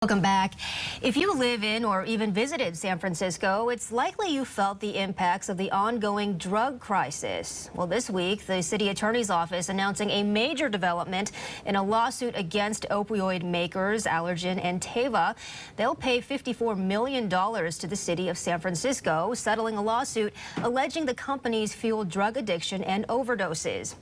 Welcome back. If you live in or even visited San Francisco, it's likely you felt the impacts of the ongoing drug crisis. Well, this week, the city attorney's office announcing a major development in a lawsuit against opioid makers Allergan and Teva. They'll pay $54 million to the city of San Francisco, settling a lawsuit alleging the companies fueled drug addiction and overdoses.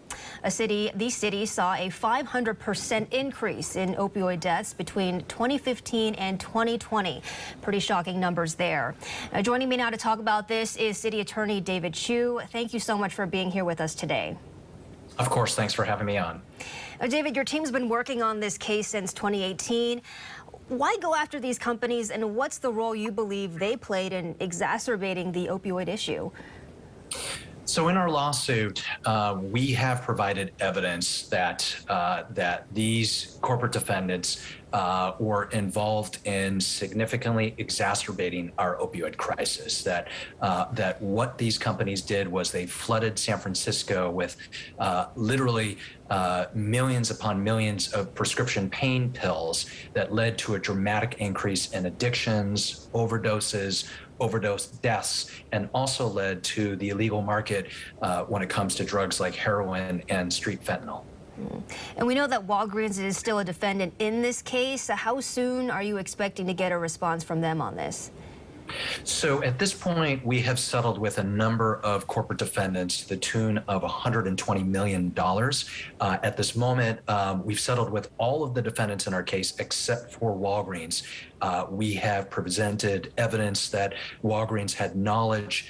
The city saw a 500% increase in opioid deaths between 2015 and 2020. Pretty shocking numbers there. Joining me now to talk about this is City Attorney David Chu. Thank you so much for being here with us today. Of course, thanks for having me on. David, your team's been working on this case since 2018. Why go after these companies, and what's the role you believe they played in exacerbating the opioid issue? So in our lawsuit, we have provided evidence that these corporate defendants were involved in significantly exacerbating our opioid crisis. That what these companies did was they flooded San Francisco with literally millions upon millions of prescription pain pills that led to a dramatic increase in addictions, overdose deaths, and also led to the illegal market when it comes to drugs like heroin and street fentanyl. And we know that Walgreens is still a defendant in this case. How soon are you expecting to get a response from them on this? So at this point, we have settled with a number of corporate defendants to the tune of $120 million. At this moment, we've settled with all of the defendants in our case except for Walgreens. We have presented evidence that Walgreens had knowledge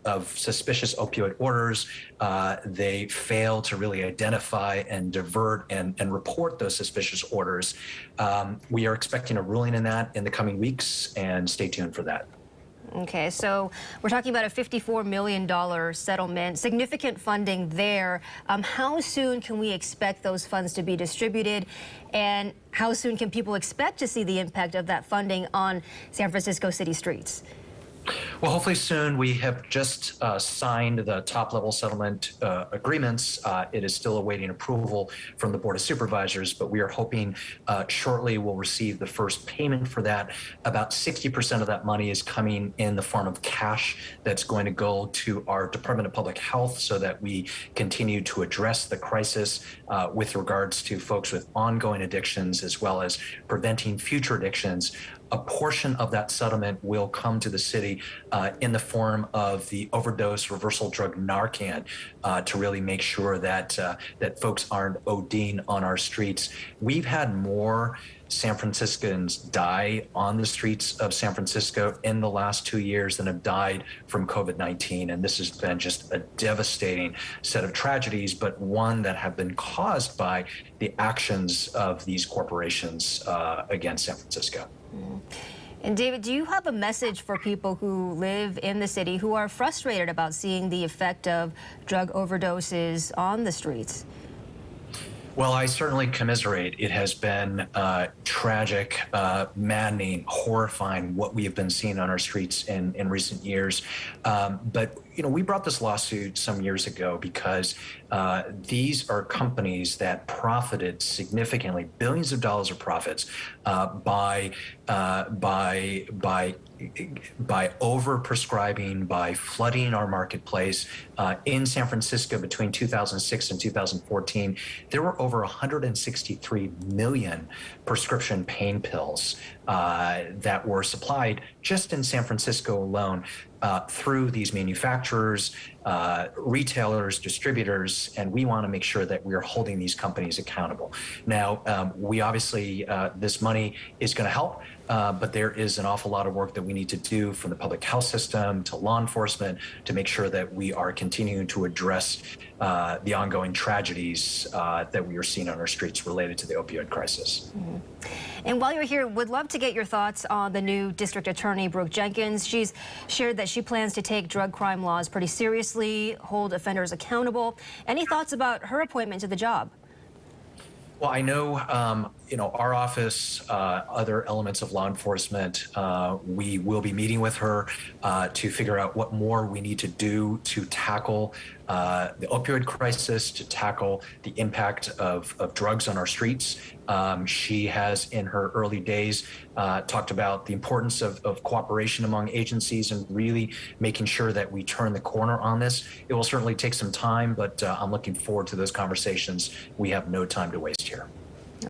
of suspicious opioid orders. They failed to really identify and divert and report those suspicious orders. We are expecting a ruling in that in the coming weeks, and stay tuned for that. Okay, so we're talking about a $54 million settlement, significant funding there. How soon can we expect those funds to be distributed, and how soon can people expect to see the impact of that funding on San Francisco city streets? Well, hopefully soon. We have just signed the top-level settlement agreements. It is still awaiting approval from the Board of Supervisors, but we are hoping shortly we'll receive the first payment for that. About 60% of that money is coming in the form of cash that's going to go to our Department of Public Health so that we continue to address the crisis with regards to folks with ongoing addictions as well as preventing future addictions. A portion of that settlement will come to the city in the form of the overdose reversal drug Narcan to really make sure that folks aren't ODing on our streets. We've had more San Franciscans die on the streets of San Francisco in the last 2 years than have died from COVID-19. And this has been just a devastating set of tragedies, but one that have been caused by the actions of these corporations against San Francisco. And David, do you have a message for people who live in the city who are frustrated about seeing the effect of drug overdoses on the streets? Well, I certainly commiserate. It has been tragic, maddening, horrifying what we have been seeing on our streets in recent years. But we brought this lawsuit some years ago because these are companies that profited significantly, billions of dollars of profits by over-prescribing, by flooding our marketplace. In San Francisco between 2006 and 2014, there were over 163 million prescription pain pills that were supplied just in San Francisco alone through these manufacturers, retailers, distributors, and we want to make sure that we are holding these companies accountable. Now, we obviously, this money is going to help, but there is an awful lot of work that we need to do from the public health system to law enforcement to make sure that we are continuing to address the ongoing tragedies that we are seeing on our streets related to the opioid crisis. Mm-hmm. And while you're here, would love to get your thoughts on the new district attorney, Brooke Jenkins. She's shared that she plans to take drug crime laws pretty seriously, hold offenders accountable. Any thoughts about her appointment to the job? Well, I know, our office, other elements of law enforcement, we will be meeting with her to figure out what more we need to do to tackle the opioid crisis, to tackle the impact of drugs on our streets. She has, in her early days, talked about the importance of cooperation among agencies and really making sure that we turn the corner on this. It will certainly take some time, but I'm looking forward to those conversations. We have no time to waste here.